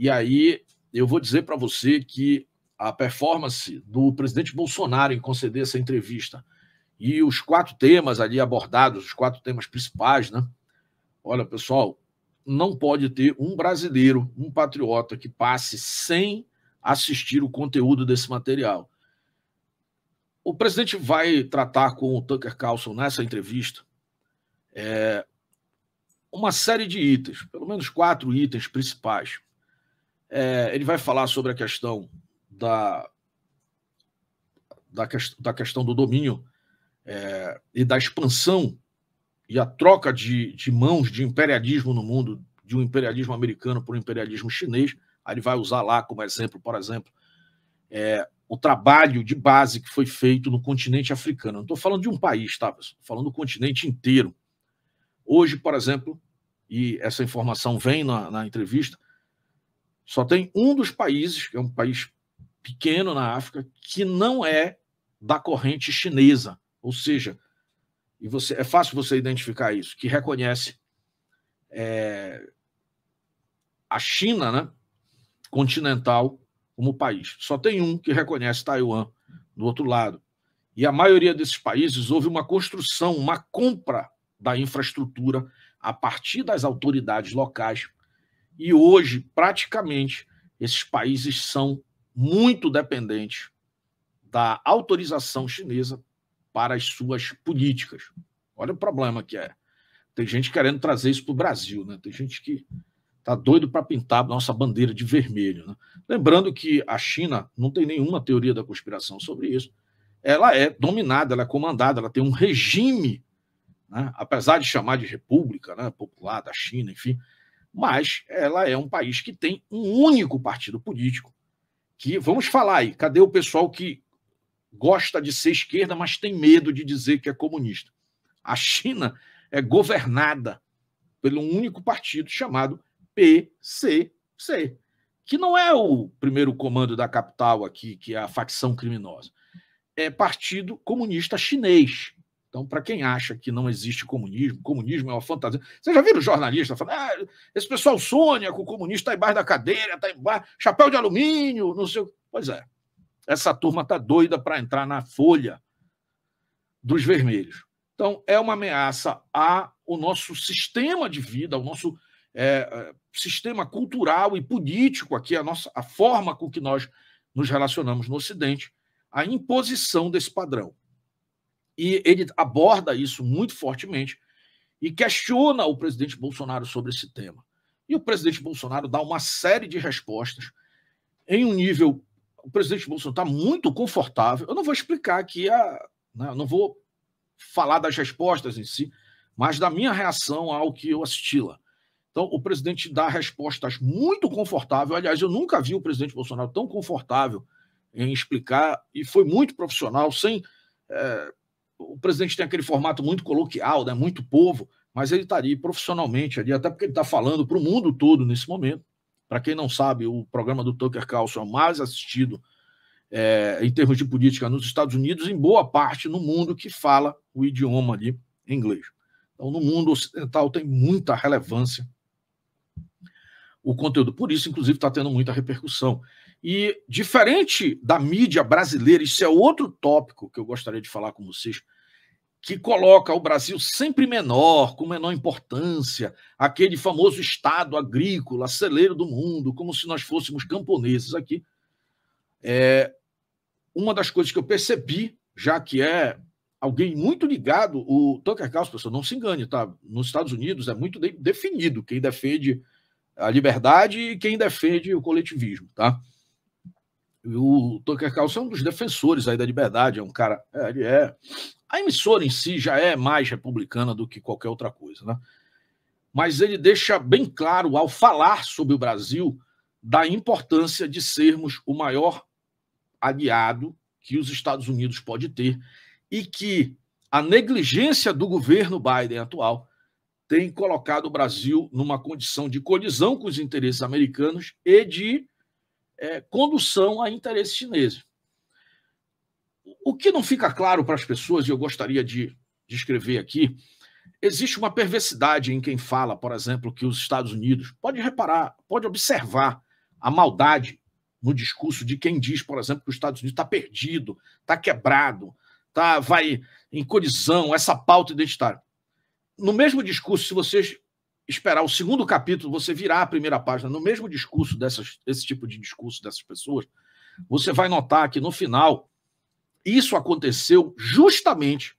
E aí eu vou dizer para você que a performance do presidente Bolsonaro em conceder essa entrevista e os 4 temas ali abordados, os 4 temas principais, né? Olha, pessoal, não pode ter um brasileiro, um patriota que passe sem assistir o conteúdo desse material. O presidente vai tratar com o Tucker Carlson nessa entrevista uma série de itens, pelo menos 4 itens principais. Ele vai falar sobre a questão da questão do domínio e da expansão e a troca de mãos de imperialismo no mundo, de um imperialismo americano por um imperialismo chinês. Aí ele vai usar lá como exemplo, por exemplo, o trabalho de base que foi feito no continente africano. Não estou falando de um país, tá? Estou falando do continente inteiro. Hoje, por exemplo, e essa informação vem na entrevista, só tem um dos países, que é um país pequeno na África, que não é da corrente chinesa. Ou seja, é fácil você identificar isso, que reconhece a China, né, continental como país. Só tem um que reconhece Taiwan do outro lado. E a maioria desses países houve uma construção, uma compra da infraestrutura a partir das autoridades locais. E hoje, praticamente, esses países são muito dependentes da autorização chinesa para as suas políticas. Olha o problema que é. Tem gente querendo trazer isso para o Brasil, né? Tem gente que está doido para pintar a nossa bandeira de vermelho, né? Lembrando que a China não tem nenhuma teoria da conspiração sobre isso. Ela é dominada, ela é comandada, ela tem um regime, né? Apesar de chamar de república, né, popular da China, enfim, mas ela é um país que tem um único partido político. Que, vamos falar aí, cadê o pessoal que gosta de ser esquerda, mas tem medo de dizer que é comunista? A China é governada por um único partido chamado PCC, que não é o primeiro comando da capital aqui, que é a facção criminosa. É Partido Comunista Chinês. Então, para quem acha que não existe comunismo, comunismo é uma fantasia. Você já viram jornalista falando, esse pessoal sonha com o comunista está embaixo da cadeira, está embaixo, chapéu de alumínio, não sei o... Pois é, essa turma está doida para entrar na folha dos vermelhos. Então, é uma ameaça ao nosso sistema de vida, ao nosso sistema cultural e político aqui, a forma com que nós nos relacionamos no Ocidente, a imposição desse padrão. E ele aborda isso muito fortemente e questiona o presidente Bolsonaro sobre esse tema. E o presidente Bolsonaro dá uma série de respostas em um nível... O presidente Bolsonaro está muito confortável. Eu não vou explicar aqui, eu não vou falar das respostas em si, mas da minha reação ao que eu assisti lá. Então, o presidente dá respostas muito confortáveis. Aliás, eu nunca vi o presidente Bolsonaro tão confortável em explicar, e foi muito profissional, sem... O presidente tem aquele formato muito coloquial, né, muito povo, mas ele está ali profissionalmente, ali, até porque ele está falando para o mundo todo nesse momento. Para quem não sabe, o programa do Tucker Carlson é o mais assistido em termos de política nos Estados Unidos, em boa parte no mundo que fala o idioma ali inglês. Então, no mundo ocidental tem muita relevância o conteúdo. Por isso, inclusive, está tendo muita repercussão. E, diferente da mídia brasileira, isso é outro tópico que eu gostaria de falar com vocês, que coloca o Brasil sempre menor, com menor importância, aquele famoso estado agrícola, celeiro do mundo, como se nós fôssemos camponeses aqui. Uma das coisas que eu percebi, já que é alguém muito ligado, o Tucker Carlson, pessoal, não se engane, tá? Nos Estados Unidos é muito definido quem defende a liberdade e quem defende o coletivismo, tá? O Tucker Carlson é um dos defensores aí da liberdade, é um cara... A emissora em si já é mais republicana do que qualquer outra coisa, né? Mas ele deixa bem claro, ao falar sobre o Brasil, da importância de sermos o maior aliado que os Estados Unidos pode ter e que a negligência do governo Biden atual tem colocado o Brasil numa condição de colisão com os interesses americanos e de condução a interesses chineses. O que não fica claro para as pessoas, e eu gostaria de escrever aqui, existe uma perversidade em quem fala, por exemplo, que os Estados Unidos, pode reparar, pode observar a maldade no discurso de quem diz, por exemplo, que os Estados Unidos está perdido, está quebrado, vai em colisão, essa pauta identitária. No mesmo discurso, se vocês esperar o segundo capítulo, você virar a primeira página, no mesmo discurso esse tipo de discurso dessas pessoas, você vai notar que, no final, isso aconteceu justamente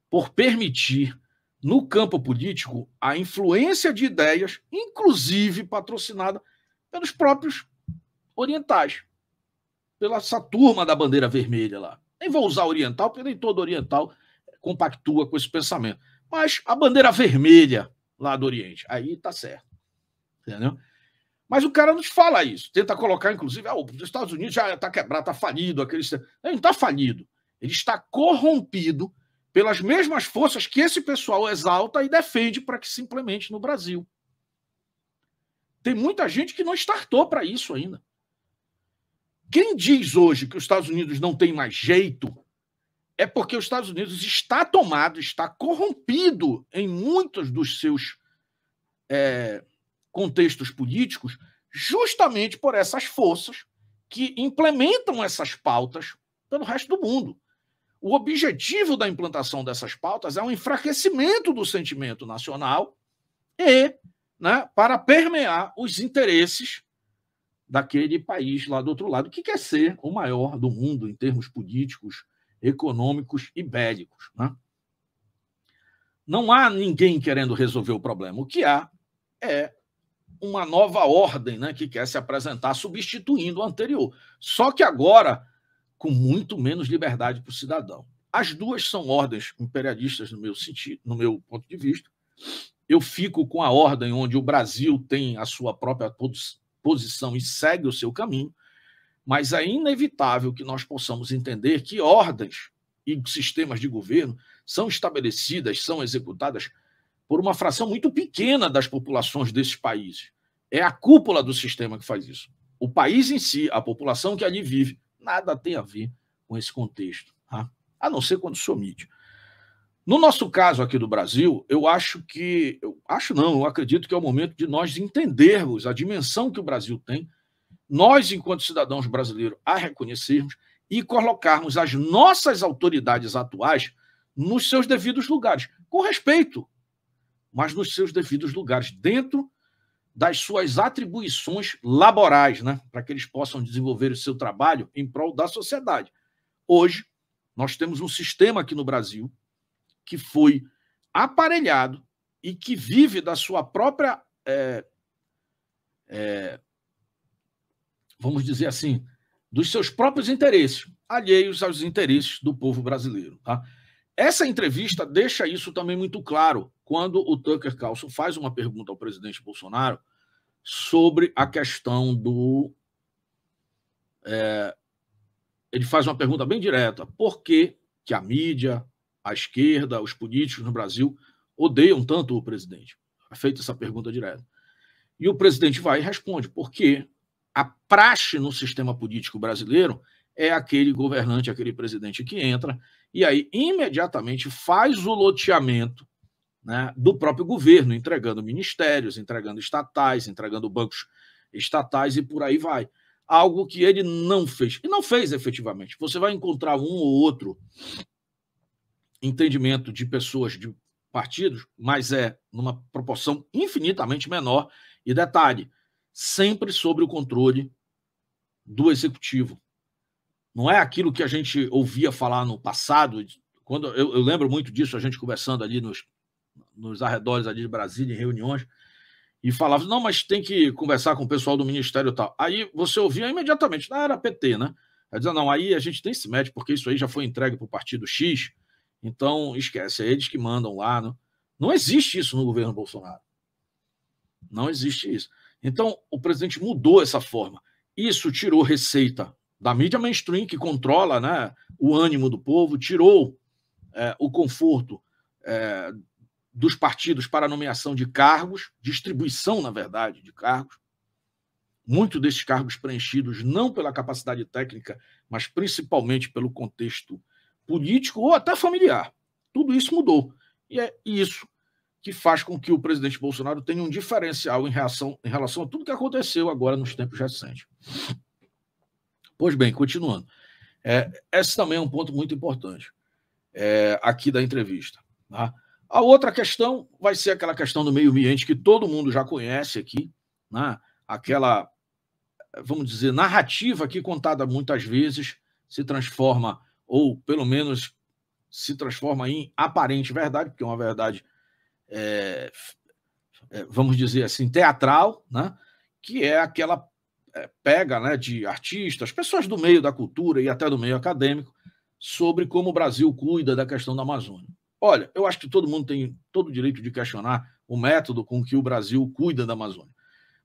por permitir, no campo político, a influência de ideias, inclusive patrocinada pelos próprios orientais, pela essa turma da bandeira vermelha lá. Nem vou usar oriental, porque nem todo oriental compactua com esse pensamento. Mas a bandeira vermelha lá do Oriente, aí tá certo. Entendeu? Mas o cara nos fala isso. Tenta colocar, inclusive, os Estados Unidos já está quebrado, está falido. Ele não está falido. Ele está corrompido pelas mesmas forças que esse pessoal exalta e defende para que se implemente no Brasil. Tem muita gente que não startou para isso ainda. Quem diz hoje que os Estados Unidos não tem mais jeito é porque os Estados Unidos está tomado, está corrompido em muitos dos seus contextos políticos, justamente por essas forças que implementam essas pautas pelo resto do mundo. O objetivo da implantação dessas pautas é um enfraquecimento do sentimento nacional e, né, para permear os interesses daquele país lá do outro lado, que quer ser o maior do mundo em termos políticos, econômicos e bélicos. Né? Não há ninguém querendo resolver o problema. O que há é uma nova ordem, né, que quer se apresentar substituindo a anterior. Só que agora com muito menos liberdade para o cidadão. As duas são ordens imperialistas no meu sentido, no meu ponto de vista. Eu fico com a ordem onde o Brasil tem a sua própria posição e segue o seu caminho, mas é inevitável que nós possamos entender que ordens e sistemas de governo são estabelecidas, são executadas por uma fração muito pequena das populações desses países. É a cúpula do sistema que faz isso. O país em si, a população que ali vive, nada tem a ver com esse contexto, tá? A não ser quando se omite. No nosso caso aqui do Brasil, eu acredito que é o momento de nós entendermos a dimensão que o Brasil tem, nós, enquanto cidadãos brasileiros, a reconhecermos e colocarmos as nossas autoridades atuais nos seus devidos lugares, com respeito, mas nos seus devidos lugares, dentro das suas atribuições laborais, né, para que eles possam desenvolver o seu trabalho em prol da sociedade. Hoje, nós temos um sistema aqui no Brasil que foi aparelhado e que vive da sua própria, vamos dizer assim, dos seus próprios interesses, alheios aos interesses do povo brasileiro. Tá? Essa entrevista deixa isso também muito claro, quando o Tucker Carlson faz uma pergunta ao presidente Bolsonaro sobre a questão do... ele faz uma pergunta bem direta. Por que a mídia, a esquerda, os políticos no Brasil odeiam tanto o presidente? É feita essa pergunta direta. E o presidente vai e responde, porque a praxe no sistema político brasileiro é aquele governante, aquele presidente que entra e aí imediatamente faz o loteamento, né, do próprio governo, entregando ministérios, entregando estatais, entregando bancos estatais e por aí vai. Algo que ele não fez. E não fez efetivamente. Você vai encontrar um ou outro entendimento de pessoas de partidos, mas é numa proporção infinitamente menor. E detalhe, sempre sob o controle do executivo. Não é aquilo que a gente ouvia falar no passado, quando eu lembro muito disso, a gente conversando ali nos arredores ali de Brasília, em reuniões, e falava, não, mas tem que conversar com o pessoal do Ministério e tal. Aí você ouvia imediatamente, não, era PT, né? Aí dizia, não, aí a gente nem se mete, porque isso aí já foi entregue para o partido X, então esquece, é eles que mandam lá. Né? Não existe isso no governo Bolsonaro. Não existe isso. Então, o presidente mudou essa forma. Isso tirou receita da mídia mainstream, que controla, né, o ânimo do povo, tirou o conforto dos partidos para a nomeação de cargos, distribuição, na verdade, de cargos. Muitos desses cargos preenchidos não pela capacidade técnica, mas principalmente pelo contexto político ou até familiar. Tudo isso mudou. E é isso que faz com que o presidente Bolsonaro tenha um diferencial em relação a tudo que aconteceu agora nos tempos recentes. Pois bem, continuando. Esse também é um ponto muito importante aqui da entrevista. Tá? A outra questão vai ser aquela questão do meio ambiente que todo mundo já conhece aqui, né? Aquela, vamos dizer, narrativa que contada muitas vezes se transforma, ou pelo menos se transforma em aparente verdade, porque é uma verdade, vamos dizer assim, teatral, né? Que é aquela pega, né, de artistas, pessoas do meio da cultura e até do meio acadêmico, sobre como o Brasil cuida da questão da Amazônia. Olha, eu acho que todo mundo tem todo o direito de questionar o método com que o Brasil cuida da Amazônia.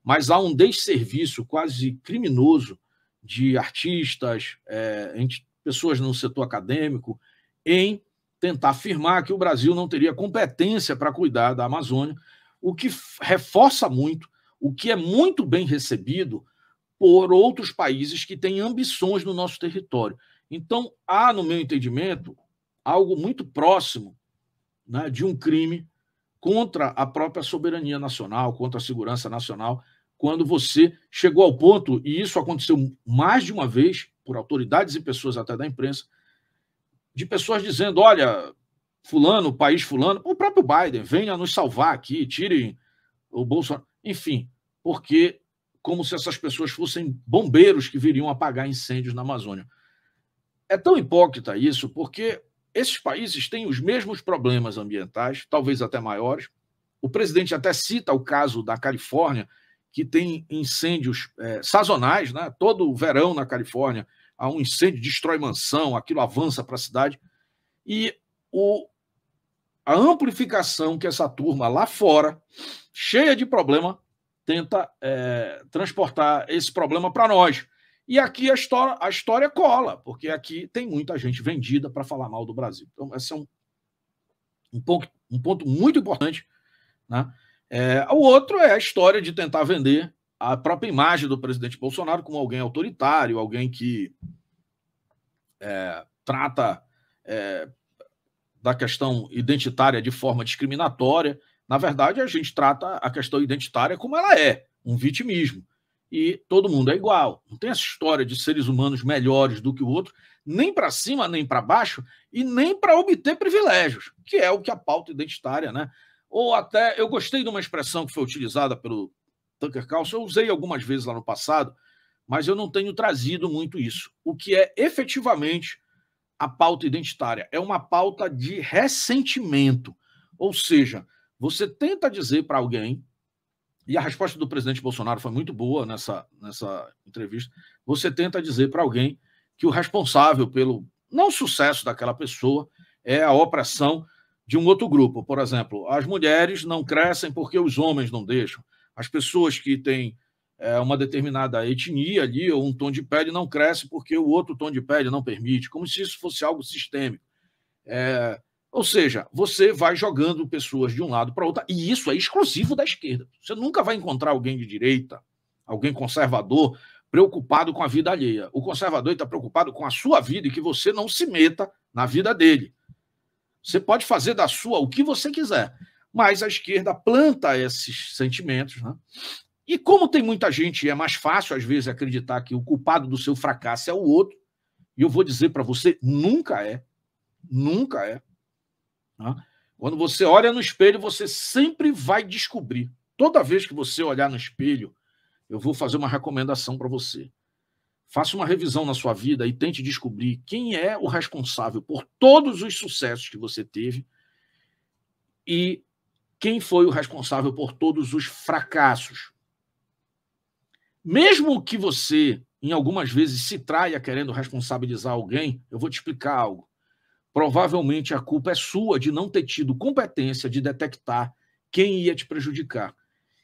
Mas há um desserviço quase criminoso de artistas, pessoas no setor acadêmico, em tentar afirmar que o Brasil não teria competência para cuidar da Amazônia, o que reforça muito, o que é muito bem recebido por outros países que têm ambições no nosso território. Então, há, no meu entendimento, algo muito próximo, né, de um crime contra a própria soberania nacional, contra a segurança nacional, quando você chegou ao ponto, e isso aconteceu mais de uma vez, por autoridades e pessoas até da imprensa, de pessoas dizendo, olha, fulano, país fulano, o próprio Biden, venha nos salvar aqui, tirem o Bolsonaro, enfim, porque como se essas pessoas fossem bombeiros que viriam apagar incêndios na Amazônia. É tão hipócrita isso, porque esses países têm os mesmos problemas ambientais, talvez até maiores. O presidente até cita o caso da Califórnia, que tem incêndios sazonais, né? Todo verão na Califórnia há um incêndio, destrói mansão, aquilo avança para a cidade. E a amplificação que essa turma lá fora, cheia de problema, tenta transportar esse problema para nós. E aqui a história cola, porque aqui tem muita gente vendida para falar mal do Brasil. Então, esse é um ponto muito importante, né? O outro é a história de tentar vender a própria imagem do presidente Bolsonaro como alguém autoritário, alguém que trata da questão identitária de forma discriminatória. Na verdade, a gente trata a questão identitária como ela é, um vitimismo. E todo mundo é igual. Não tem essa história de seres humanos melhores do que o outro, nem para cima, nem para baixo, e nem para obter privilégios, que é o que a pauta identitária, né? Ou até, eu gostei de uma expressão que foi utilizada pelo Tucker Carlson, eu usei algumas vezes lá no passado, mas eu não tenho trazido muito isso. O que é efetivamente a pauta identitária? É uma pauta de ressentimento. Ou seja, você tenta dizer para alguém, e a resposta do presidente Bolsonaro foi muito boa nessa entrevista, você tenta dizer para alguém que o responsável pelo não sucesso daquela pessoa é a opressão de um outro grupo. Por exemplo, as mulheres não crescem porque os homens não deixam. As pessoas que têm uma determinada etnia ali, ou um tom de pele, não crescem porque o outro tom de pele não permite, como se isso fosse algo sistêmico. Ou seja, você vai jogando pessoas de um lado para outro, e isso é exclusivo da esquerda. Você nunca vai encontrar alguém de direita, alguém conservador, preocupado com a vida alheia. O conservador está preocupado com a sua vida e que você não se meta na vida dele. Você pode fazer da sua o que você quiser, mas a esquerda planta esses sentimentos, né? E como tem muita gente, e é mais fácil às vezes acreditar que o culpado do seu fracasso é o outro, e eu vou dizer para você, nunca é. Nunca é. Quando você olha no espelho, você sempre vai descobrir. Toda vez que você olhar no espelho, eu vou fazer uma recomendação para você. Faça uma revisão na sua vida e tente descobrir quem é o responsável por todos os sucessos que você teve e quem foi o responsável por todos os fracassos. Mesmo que você, em algumas vezes, se traia querendo responsabilizar alguém, eu vou te explicar algo. Provavelmente a culpa é sua de não ter tido competência de detectar quem ia te prejudicar.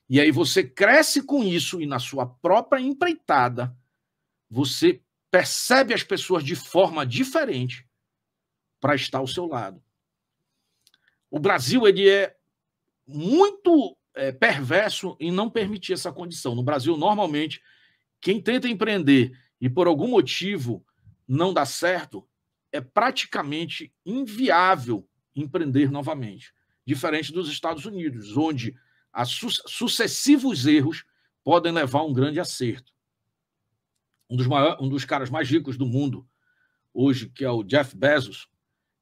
E aí você cresce com isso e na sua própria empreitada você percebe as pessoas de forma diferente para estar ao seu lado. O Brasil ele é muito perverso em não permitir essa condição. No Brasil, normalmente, quem tenta empreender e por algum motivo não dá certo, é praticamente inviável empreender novamente. diferente dos Estados Unidos, onde sucessivos erros podem levar a um grande acerto. Um dos caras mais ricos do mundo hoje, que é o Jeff Bezos,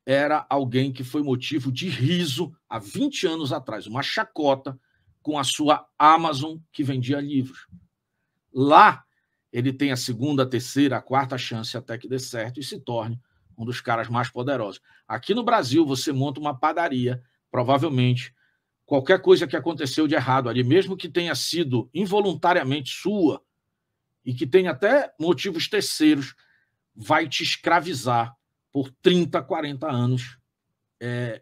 era alguém que foi motivo de riso há 20 anos atrás, uma chacota com a sua Amazon, que vendia livros. Lá, ele tem a segunda, a terceira, a quarta chance até que dê certo e se torne um dos caras mais poderosos. Aqui no Brasil, você monta uma padaria, provavelmente, qualquer coisa que aconteceu de errado ali, mesmo que tenha sido involuntariamente sua e que tenha até motivos terceiros, vai te escravizar por 30, 40 anos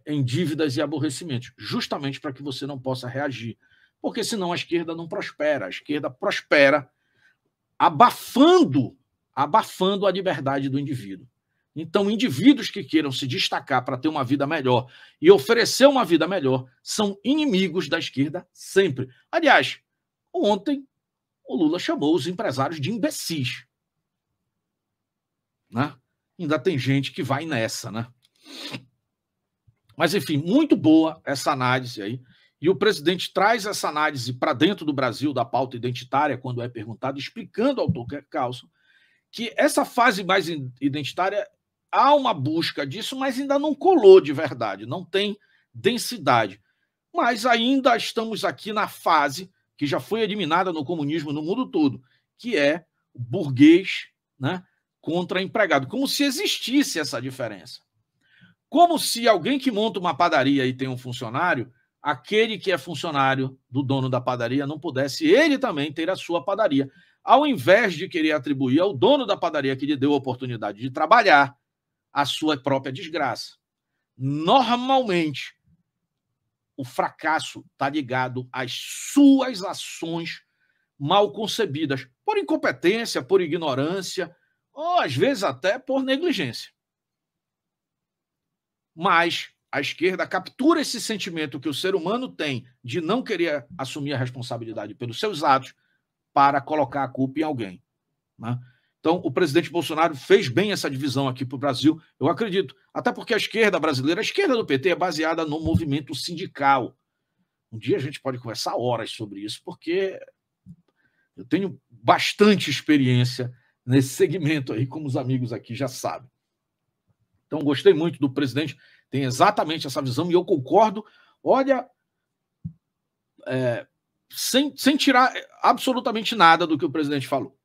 em dívidas e aborrecimentos, justamente para que você não possa reagir. Porque senão a esquerda não prospera. A esquerda prospera abafando a liberdade do indivíduo. Então, indivíduos que queiram se destacar para ter uma vida melhor e oferecer uma vida melhor são inimigos da esquerda sempre. Aliás, ontem o Lula chamou os empresários de imbecis. Né? Ainda tem gente que vai nessa, né? Mas, enfim, muito boa essa análise aí. E o presidente traz essa análise para dentro do Brasil, da pauta identitária, quando é perguntado, explicando ao Tucker Carlson que essa fase mais identitária há uma busca disso, mas ainda não colou de verdade, não tem densidade. Mas ainda estamos aqui na fase que já foi eliminada no comunismo no mundo todo, que é o burguês, né, contra empregado, como se existisse essa diferença. Como se alguém que monta uma padaria e tem um funcionário, aquele que é funcionário do dono da padaria não pudesse ele também ter a sua padaria, ao invés de querer atribuir ao dono da padaria que lhe deu a oportunidade de trabalhar a sua própria desgraça. Normalmente, o fracasso está ligado às suas ações mal concebidas, por incompetência, por ignorância, ou às vezes até por negligência. Mas a esquerda captura esse sentimento que o ser humano tem de não querer assumir a responsabilidade pelos seus atos para colocar a culpa em alguém. Né? Então, o presidente Bolsonaro fez bem essa divisão aqui para o Brasil, eu acredito. Até porque a esquerda brasileira, a esquerda do PT é baseada no movimento sindical. Um dia a gente pode conversar horas sobre isso, porque eu tenho bastante experiência nesse segmento aí, como os amigos aqui já sabem. Então, gostei muito do presidente, tem exatamente essa visão, e eu concordo, olha, sem tirar absolutamente nada do que o presidente falou.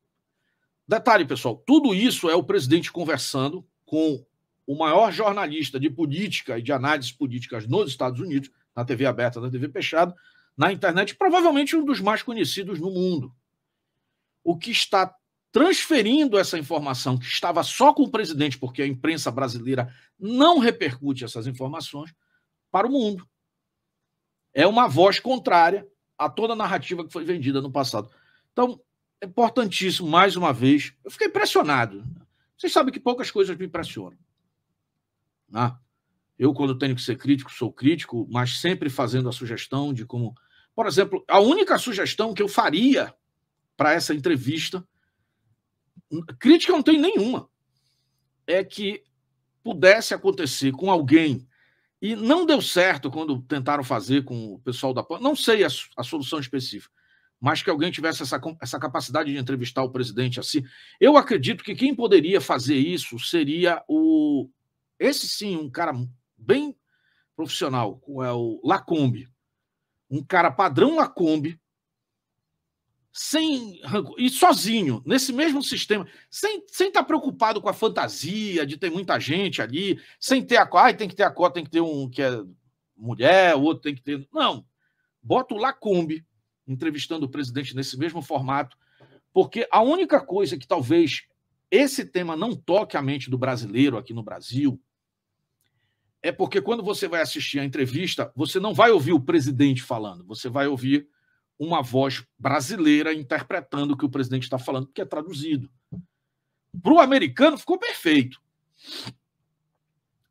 Detalhe, pessoal, tudo isso é o presidente conversando com o maior jornalista de política e de análises políticas nos Estados Unidos, na TV aberta, na TV fechada, na internet, provavelmente um dos mais conhecidos no mundo. O que está transferindo essa informação, que estava só com o presidente, porque a imprensa brasileira não repercute essas informações, para o mundo. É uma voz contrária a toda a narrativa que foi vendida no passado. Então, é importantíssimo, mais uma vez. Eu fiquei impressionado. Vocês sabem que poucas coisas me impressionam. Né? Eu, quando tenho que ser crítico, sou crítico, mas sempre fazendo a sugestão de como... Por exemplo, a única sugestão que eu faria para essa entrevista, crítica não tem nenhuma, é que pudesse acontecer com alguém, e não deu certo quando tentaram fazer com o pessoal da... Não sei a solução específica, mas que alguém tivesse essa capacidade de entrevistar o presidente assim. Eu acredito que quem poderia fazer isso seria esse sim, um cara bem profissional, é o Lacombe. Um cara padrão Lacombe, e sozinho, nesse mesmo sistema, sem estar preocupado com a fantasia de ter muita gente ali, sem ter tem que ter a cota, tem que ter um que é mulher, o outro tem que ter... Não, bota o Lacombe entrevistando o presidente nesse mesmo formato, porque a única coisa que talvez esse tema não toque a mente do brasileiro aqui no Brasil é porque quando você vai assistir a entrevista, você não vai ouvir o presidente falando, você vai ouvir uma voz brasileira interpretando o que o presidente está falando, porque é traduzido. Para o americano ficou perfeito.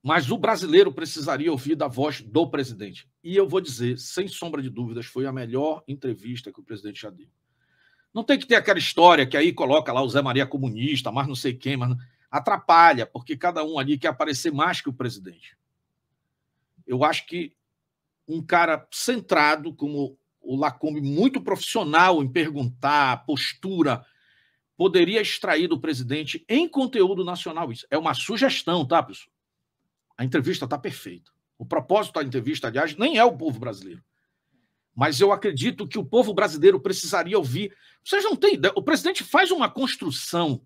Mas o brasileiro precisaria ouvir da voz do presidente. E eu vou dizer, sem sombra de dúvidas, foi a melhor entrevista que o presidente já deu. Não tem que ter aquela história que aí coloca lá o Zé Maria comunista, mas não sei quem, mas atrapalha, porque cada um ali quer aparecer mais que o presidente. Eu acho que um cara centrado, como o Lacombe, muito profissional em perguntar, postura, poderia extrair do presidente em conteúdo nacional isso. É uma sugestão, tá, pessoal? A entrevista está perfeita. O propósito da entrevista, aliás, nem é o povo brasileiro. Mas eu acredito que o povo brasileiro precisaria ouvir. Vocês não têm ideia. O presidente faz uma construção.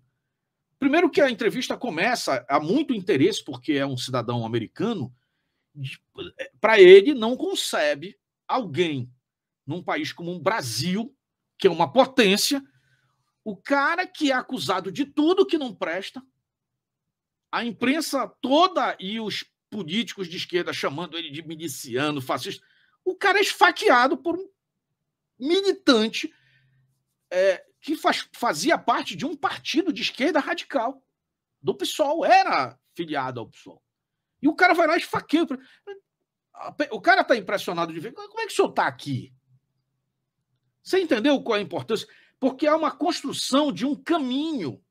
Primeiro que a entrevista começa, há muito interesse, porque é um cidadão americano, para ele não concebe alguém num país como o Brasil, que é uma potência, o cara que é acusado de tudo que não presta, a imprensa toda e os políticos de esquerda chamando ele de miliciano, fascista, o cara é esfaqueado por um militante que fazia parte de um partido de esquerda radical, do PSOL, era filiado ao PSOL. E o cara vai lá e esfaqueia. O cara está impressionado de ver. Como é que o senhor está aqui? Você entendeu qual é a importância? Porque há uma construção de um caminho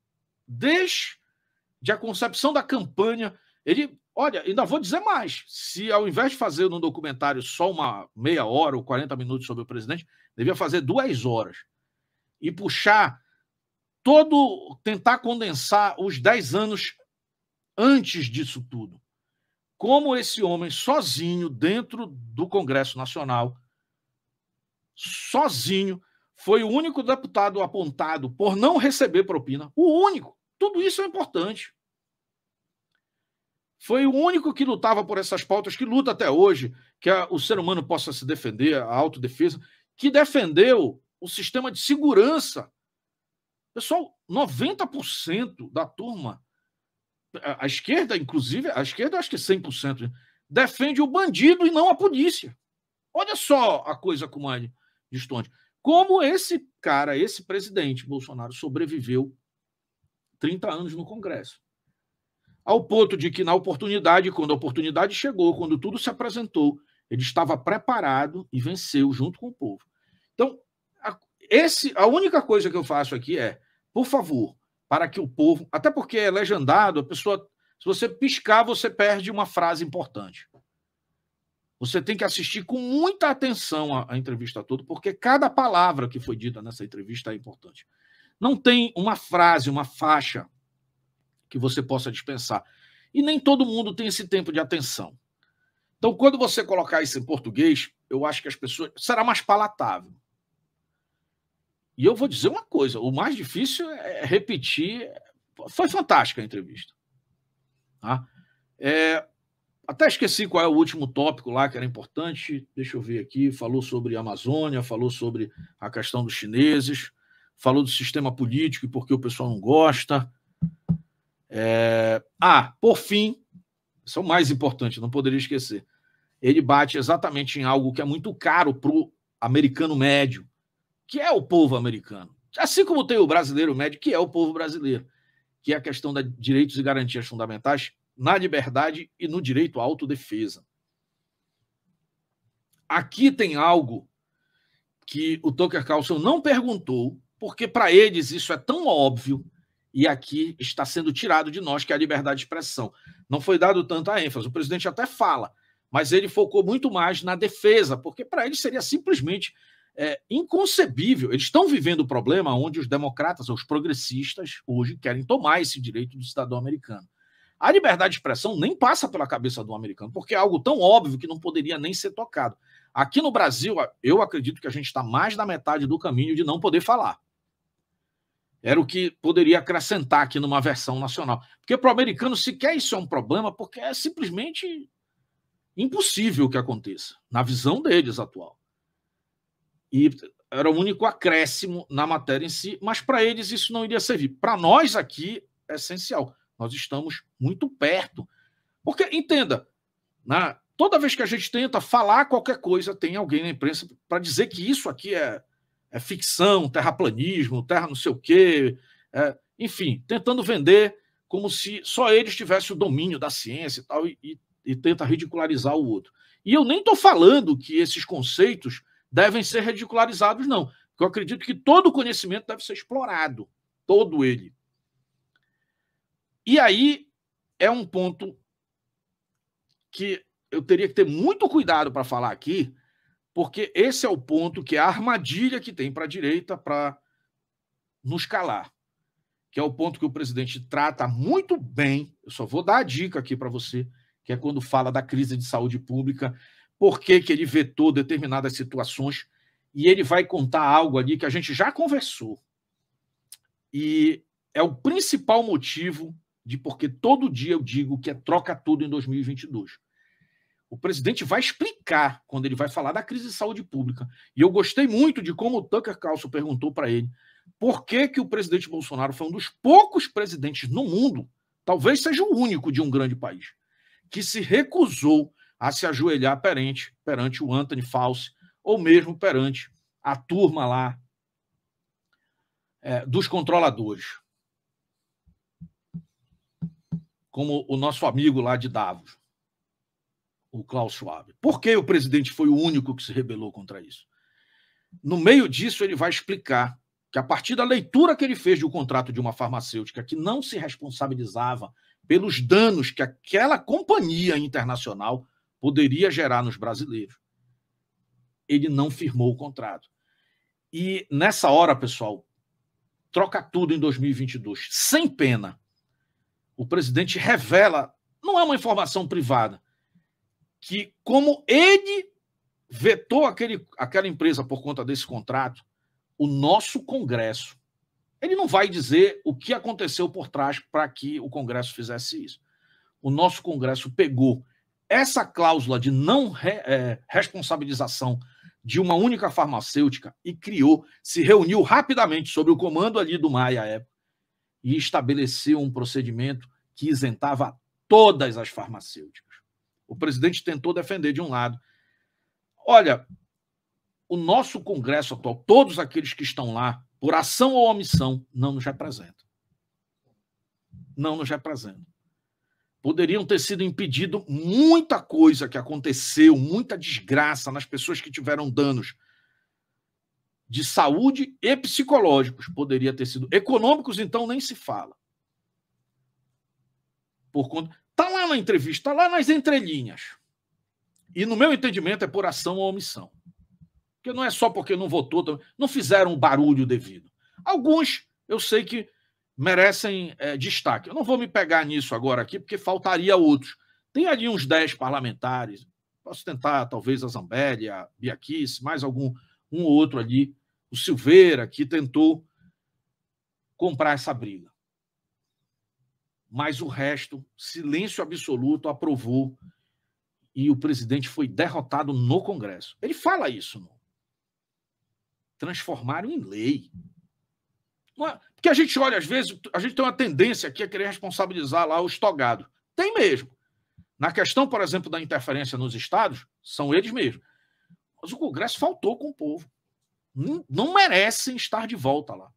desde a concepção da campanha. Olha, ainda vou dizer mais. Se ao invés de fazer no documentário só uma meia hora ou 40 minutos sobre o presidente, devia fazer 2 horas. E puxar tentar condensar os 10 anos antes disso tudo. Como esse homem sozinho, dentro do Congresso Nacional, sozinho, foi o único deputado apontado por não receber propina. O único. Tudo isso é importante. Foi o único que lutava por essas pautas, que luta até hoje, que o ser humano possa se defender, a autodefesa, que defendeu o sistema de segurança. Pessoal, 90% da turma, a esquerda, inclusive, a esquerda acho que 100%, defende o bandido e não a polícia. Olha só a coisa como é distante. Como esse cara, esse presidente Bolsonaro, sobreviveu 30 anos no Congresso. Ao ponto de que, na oportunidade, quando a oportunidade chegou, quando tudo se apresentou, ele estava preparado e venceu junto com o povo. Então, a única coisa que eu faço aqui é, por favor, para que o povo, até porque é legendado, a pessoa, se você piscar, você perde uma frase importante. Você tem que assistir com muita atenção a entrevista toda, porque cada palavra que foi dita nessa entrevista é importante. Não tem uma frase, uma faixa que você possa dispensar. E nem todo mundo tem esse tempo de atenção. Então, quando você colocar isso em português, eu acho que as pessoas... será mais palatável. E eu vou dizer uma coisa, o mais difícil é repetir. Foi fantástica a entrevista. Tá? Até esqueci qual é o último tópico lá que era importante. Deixa eu ver aqui. Falou sobre a Amazônia, falou sobre a questão dos chineses, falou do sistema político e por que o pessoal não gosta. Por fim, isso é o mais importante, não poderia esquecer. Ele bate exatamente em algo que é muito caro para o americano médio, que é o povo americano. Assim como tem o brasileiro médio, que é o povo brasileiro, que é a questão de direitos e garantias fundamentais na liberdade e no direito à autodefesa. Aqui tem algo que o Tucker Carlson não perguntou, porque para eles isso é tão óbvio, e aqui está sendo tirado de nós, que é a liberdade de expressão. Não foi dado tanta ênfase. O presidente até fala, mas ele focou muito mais na defesa, porque para eles seria simplesmente inconcebível. Eles estão vivendo o problema onde os democratas, os progressistas, hoje querem tomar esse direito do cidadão americano. A liberdade de expressão nem passa pela cabeça do americano, porque é algo tão óbvio que não poderia nem ser tocado. Aqui no Brasil, eu acredito que a gente está mais da metade do caminho de não poder falar. Era o que poderia acrescentar aqui numa versão nacional. Porque para o americano sequer isso é um problema, porque é simplesmente impossível que aconteça, na visão deles atual. E era o único acréscimo na matéria em si, mas para eles isso não iria servir. Para nós aqui é essencial. Nós estamos muito perto. Porque, entenda, toda vez que a gente tenta falar qualquer coisa, tem alguém na imprensa para dizer que isso aqui é ficção, terraplanismo, terra não sei o quê, enfim, tentando vender como se só eles tivessem o domínio da ciência e tal, e tenta ridicularizar o outro. E eu nem estou falando que esses conceitos devem ser ridicularizados, não. Porque eu acredito que todo o conhecimento deve ser explorado, todo ele. E aí é um ponto que eu teria que ter muito cuidado para falar aqui, porque esse é o ponto que é a armadilha que tem para a direita para nos calar, que é o ponto que o presidente trata muito bem. Eu só vou dar a dica aqui para você, que é quando fala da crise de saúde pública, por que ele vetou determinadas situações, e ele vai contar algo ali que a gente já conversou. E é o principal motivo de porque todo dia eu digo que é troca tudo em 2022. O presidente vai explicar quando ele vai falar da crise de saúde pública. E eu gostei muito de como o Tucker Carlson perguntou para ele por que o presidente Bolsonaro foi um dos poucos presidentes no mundo, talvez seja o único de um grande país, que se recusou a se ajoelhar perante o Anthony Fauci, ou mesmo perante a turma lá dos controladores, como o nosso amigo lá de Davos, o Klaus Schwab. Por que o presidente foi o único que se rebelou contra isso? No meio disso, ele vai explicar que, a partir da leitura que ele fez de um contrato de uma farmacêutica que não se responsabilizava pelos danos que aquela companhia internacional poderia gerar nos brasileiros, ele não firmou o contrato. E nessa hora, pessoal, troca tudo em 2022, sem pena. O presidente revela, não é uma informação privada, que como ele vetou aquela empresa por conta desse contrato, o nosso Congresso, ele não vai dizer o que aconteceu por trás para que o Congresso fizesse isso. O nosso Congresso pegou essa cláusula de não responsabilização de uma única farmacêutica e se reuniu rapidamente sob o comando ali do Maia à época e estabeleceu um procedimento que isentava todas as farmacêuticas. O presidente tentou defender de um lado. Olha, o nosso Congresso atual, todos aqueles que estão lá, por ação ou omissão, não nos representam. Não nos representam. Poderiam ter sido impedido muita coisa que aconteceu, muita desgraça nas pessoas que tiveram danos de saúde e psicológicos. Poderia ter sido econômicos, então nem se fala. Está lá na entrevista, está lá nas entrelinhas. E no meu entendimento é por ação ou omissão. Porque não é só porque não votou, não fizeram o barulho devido. Alguns eu sei que merecem destaque. Eu não vou me pegar nisso agora aqui, porque faltaria outros. Tem ali uns 10 parlamentares. Posso tentar, talvez, a Zambelli, a Bia Kicis, mais um ou outro ali. O Silveira, que tentou comprar essa briga. Mas o resto, silêncio absoluto, aprovou. E o presidente foi derrotado no Congresso. Ele fala isso, não? Transformaram em lei. Porque a gente olha, às vezes, a gente tem uma tendência aqui a querer responsabilizar lá o estogado. Tem mesmo. Na questão, por exemplo, da interferência nos estados, são eles mesmos. Mas o Congresso faltou com o povo. Não merecem estar de volta lá.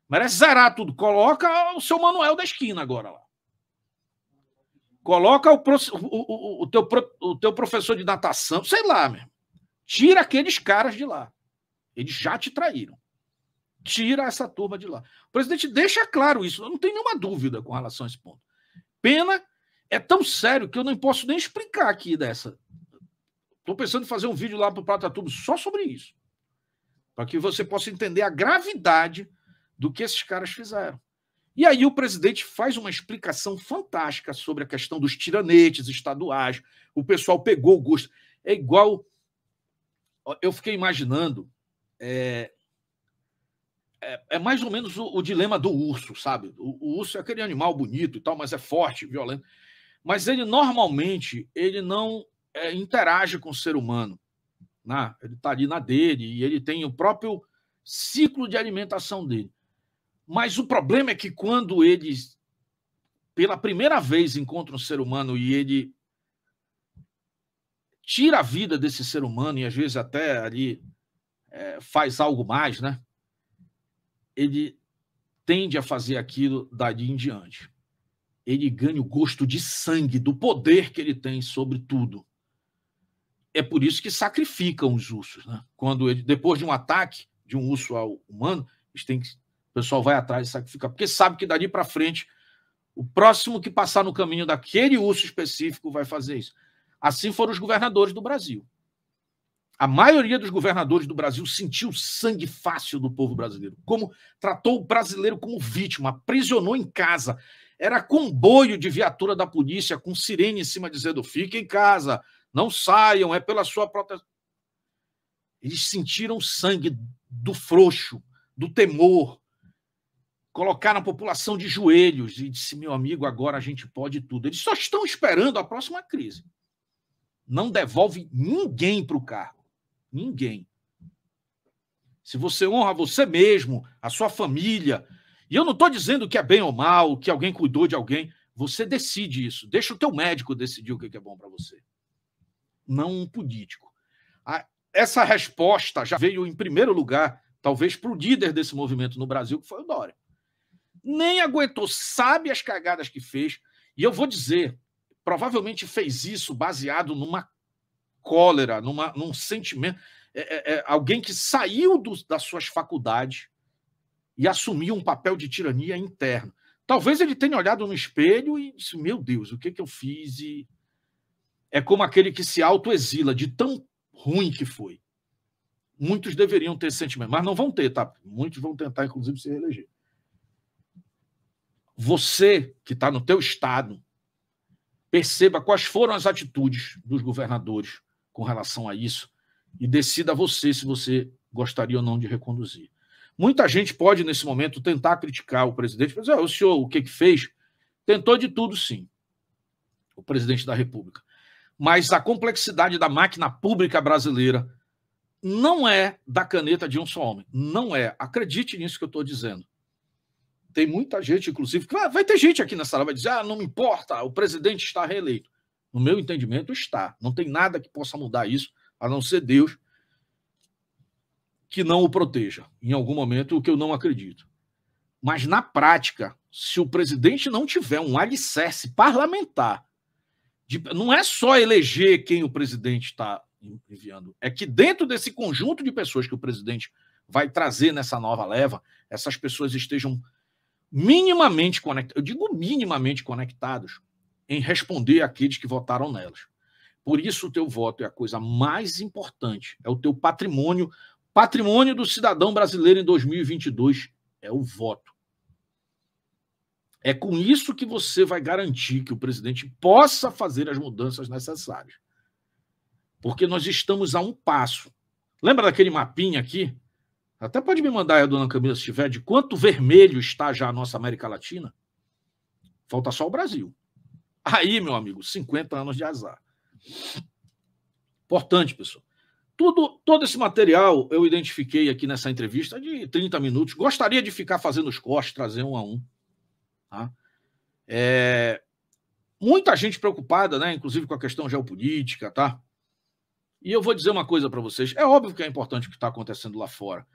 Merece zerar tudo. Coloca o seu Manuel da esquina agora lá. Coloca o teu professor de natação, sei lá, mesmo. Tira aqueles caras de lá. Eles já te traíram. Tira essa turma de lá. O presidente deixa claro isso, eu não tenho nenhuma dúvida com relação a esse ponto. Pena é tão sério que eu não posso nem explicar aqui dessa. Estou pensando em fazer um vídeo lá para o Pratatube só sobre isso, para que você possa entender a gravidade do que esses caras fizeram. E aí o presidente faz uma explicação fantástica sobre a questão dos tiranetes estaduais. O pessoal pegou o gosto. É igual... Eu fiquei imaginando... É mais ou menos o dilema do urso, sabe? O urso é aquele animal bonito e tal, mas é forte, violento. Mas ele, normalmente, ele não interage com o ser humano. Né? Ele está ali na dele e ele tem o próprio ciclo de alimentação dele. Mas o problema é que quando eles, pela primeira vez, encontram um ser humano e ele tira a vida desse ser humano e, às vezes, até ali faz algo mais, né? Ele tende a fazer aquilo dali em diante. Ele ganha o gosto de sangue, do poder que ele tem sobre tudo. É por isso que sacrificam os ursos, né? Quando ele, depois de um ataque de um urso ao humano, o pessoal vai atrás e sacrifica, porque sabe que dali para frente, o próximo que passar no caminho daquele urso específico vai fazer isso. Assim foram os governadores do Brasil. A maioria dos governadores do Brasil sentiu sangue fácil do povo brasileiro, como tratou o brasileiro como vítima, aprisionou em casa. Era comboio de viatura da polícia com sirene em cima dizendo: fiquem em casa, não saiam, é pela sua proteção. Eles sentiram sangue do frouxo, do temor. Colocaram a população de joelhos e disse: meu amigo, agora a gente pode tudo. Eles só estão esperando a próxima crise. Não devolve ninguém para o cargo. Ninguém. Se você honra você mesmo, a sua família, e eu não estou dizendo que é bem ou mal, que alguém cuidou de alguém, você decide isso. Deixa o teu médico decidir o que é bom para você. Não um político. Essa resposta já veio em primeiro lugar, talvez, para o líder desse movimento no Brasil, que foi o Dória. Nem aguentou, sabe as cagadas que fez, e eu vou dizer, provavelmente fez isso baseado numa cólera, num sentimento. Alguém que saiu das suas faculdades e assumiu um papel de tirania interna. Talvez ele tenha olhado no espelho e disse: meu Deus, o que eu fiz? E é como aquele que se autoexila de tão ruim que foi. Muitos deveriam ter esse sentimento, mas não vão ter, tá? Muitos vão tentar, inclusive, se reeleger. Você que está no teu estado, perceba quais foram as atitudes dos governadores com relação a isso e decida você se você gostaria ou não de reconduzir. Muita gente pode, nesse momento, tentar criticar o presidente, mas o senhor, o que fez? Tentou de tudo, sim, o presidente da República. Mas a complexidade da máquina pública brasileira não é da caneta de um só homem. Não é. Acredite nisso que eu estou dizendo. Tem muita gente, inclusive, vai ter gente aqui nessa sala que vai dizer: não me importa, o presidente está reeleito. No meu entendimento, está. Não tem nada que possa mudar isso, a não ser Deus que não o proteja, em algum momento, o que eu não acredito. Mas, na prática, se o presidente não tiver um alicerce parlamentar, não é só eleger quem o presidente está enviando, é que dentro desse conjunto de pessoas que o presidente vai trazer nessa nova leva, essas pessoas estejam minimamente conectados, eu digo minimamente conectados, em responder àqueles que votaram nelas. Por isso o teu voto é a coisa mais importante, é o teu patrimônio do cidadão brasileiro em 2022, é o voto. É com isso que você vai garantir que o presidente possa fazer as mudanças necessárias. Porque nós estamos a um passo. Lembra daquele mapinha aqui? Até pode me mandar aí, dona Camila, se tiver, de quanto vermelho está já a nossa América Latina? Falta só o Brasil. Aí, meu amigo, 50 anos de azar. Importante, pessoal. Todo esse material eu identifiquei aqui nessa entrevista de 30 minutos. Gostaria de ficar fazendo os cortes, trazer um a um. Tá? Muita gente preocupada, né? Inclusive com a questão geopolítica, tá? E eu vou dizer uma coisa para vocês. É óbvio que é importante o que está acontecendo lá fora.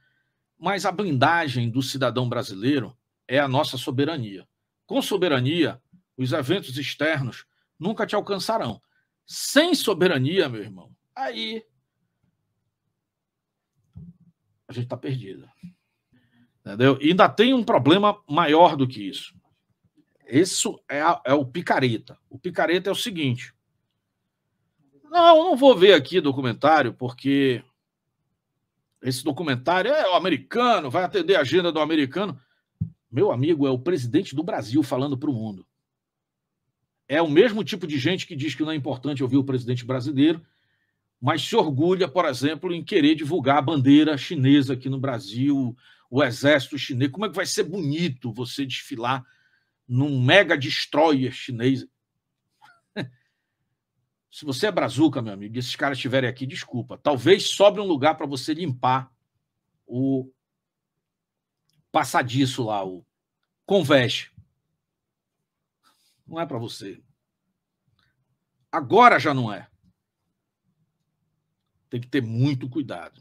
Mas a blindagem do cidadão brasileiro é a nossa soberania. Com soberania, os eventos externos nunca te alcançarão. Sem soberania, meu irmão, aí a gente está perdido. Entendeu? E ainda tem um problema maior do que isso. Isso é o picareta. O picareta é o seguinte. Não vou ver aqui o documentário, porque esse documentário é o americano, vai atender a agenda do americano. Meu amigo, é o presidente do Brasil falando para o mundo. É o mesmo tipo de gente que diz que não é importante ouvir o presidente brasileiro, mas se orgulha, por exemplo, em querer divulgar a bandeira chinesa aqui no Brasil, o exército chinês. Como é que vai ser bonito você desfilar num mega destroyer chinês? Se você é brazuca, meu amigo, e esses caras estiverem aqui, desculpa. Talvez sobre um lugar para você limpar o passadiço lá, o convés. Não é para você. Agora já não é. Tem que ter muito cuidado.